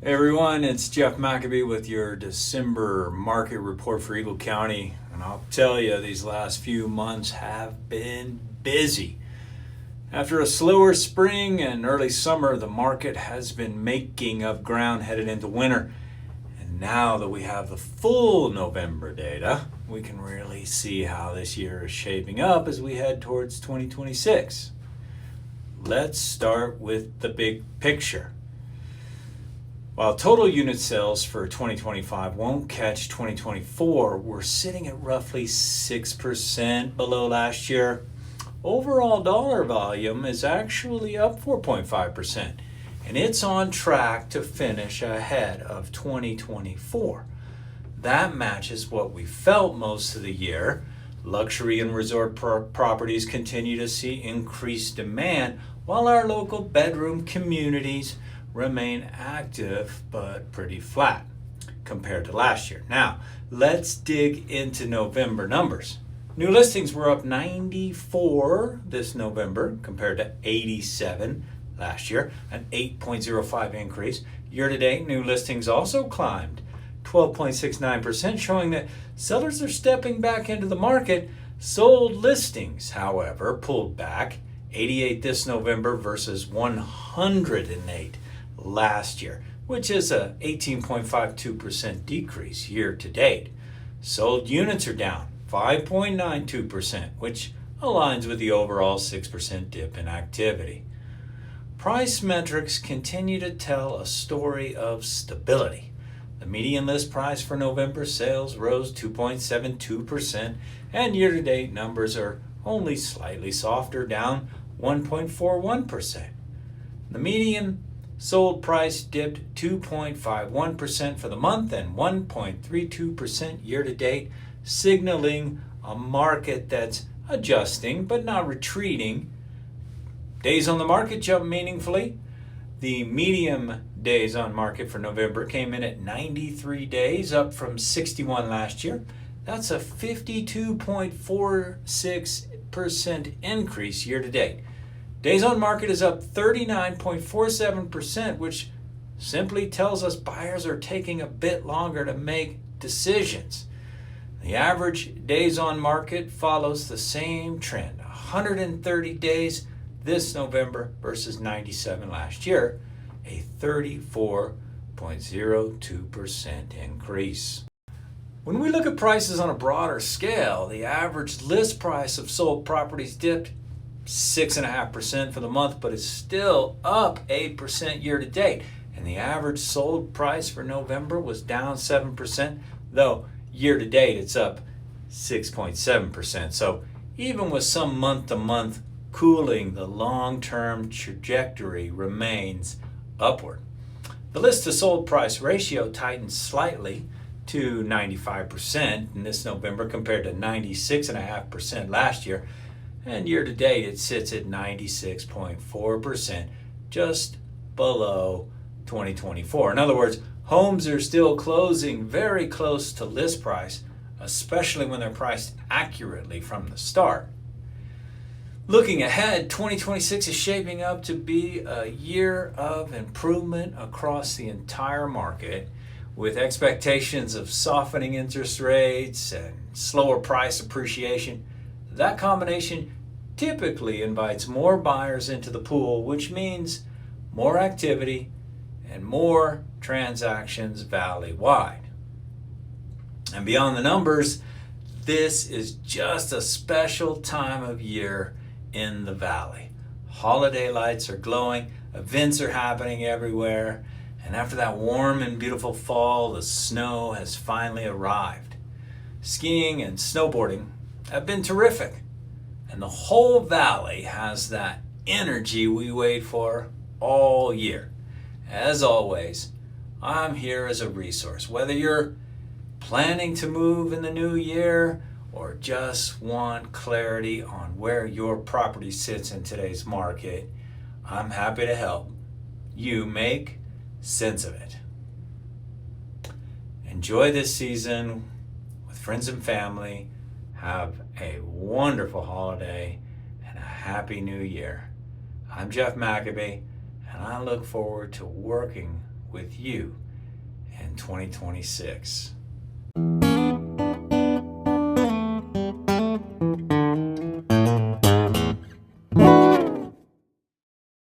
Hey everyone, it's Jeff Maccabee with your December market report for Eagle County. And I'll tell you, these last few months have been busy. After a slower spring and early summer, the market has been making up ground headed into winter. And now that we have the full November data, we can really see how this year is shaping up as we head towards 2026. Let's start with the big picture. While total unit sales for 2025 won't catch 2024, we're sitting at roughly 6% below last year. Overall dollar volume is actually up 4.5%, and it's on track to finish ahead of 2024. That matches what we felt most of the year. Luxury and resort properties continue to see increased demand, while our local bedroom communities remain active but pretty flat compared to last year. Now, let's dig into November numbers. New listings were up 94 this November compared to 87 last year, an 8.05 increase. Year to date, new listings also climbed 12.69%, showing that sellers are stepping back into the market. Sold listings, however, pulled back 88 this November versus 108 last year, which is a 18.52% decrease year to date. Sold units are down 5.92%, which aligns with the overall 6% dip in activity. Price metrics continue to tell a story of stability. The median list price for November sales rose 2.72%, and year to date numbers are only slightly softer, down 1.41%. The median sold price dipped 2.51% for the month and 1.32% year to date, signaling a market that's adjusting but not retreating. Days on the market jumped meaningfully. The medium days on market for November came in at 93 days, up from 61 last year. That's a 52.46% increase year to date. Days on market is up 39.47%, which simply tells us buyers are taking a bit longer to make decisions. The average days on market follows the same trend, 130 days this November versus 97 last year, a 34.02% increase. When we look at prices on a broader scale, the average list price of sold properties dipped 6.5% for the month, but is still up 8% year to date. And the average sold price for November was down 7%, though year to date it's up 6.7%. So even with some month to month cooling, the long term trajectory remains upward. The list to sold price ratio tightened slightly to 95% in this November compared to 96.5% last year. And year to date, it sits at 96.4%, just below 2024. In other words, homes are still closing very close to list price, especially when they're priced accurately from the start. Looking ahead, 2026 is shaping up to be a year of improvement across the entire market, with expectations of softening interest rates and slower price appreciation. That combination typically invites more buyers into the pool, which means more activity and more transactions valley-wide. And beyond the numbers, this is just a special time of year in the valley. Holiday lights are glowing, events are happening everywhere, and after that warm and beautiful fall, the snow has finally arrived. Skiing and snowboarding have been terrific, and the whole valley has that energy we wait for all year. As always, I'm here as a resource, whether you're planning to move in the new year or just want clarity on where your property sits in today's market. I'm happy to help you make sense of it. Enjoy this season with friends and family. Have a wonderful holiday and a happy new year. I'm Jeff Maccabee, and I look forward to working with you in 2026.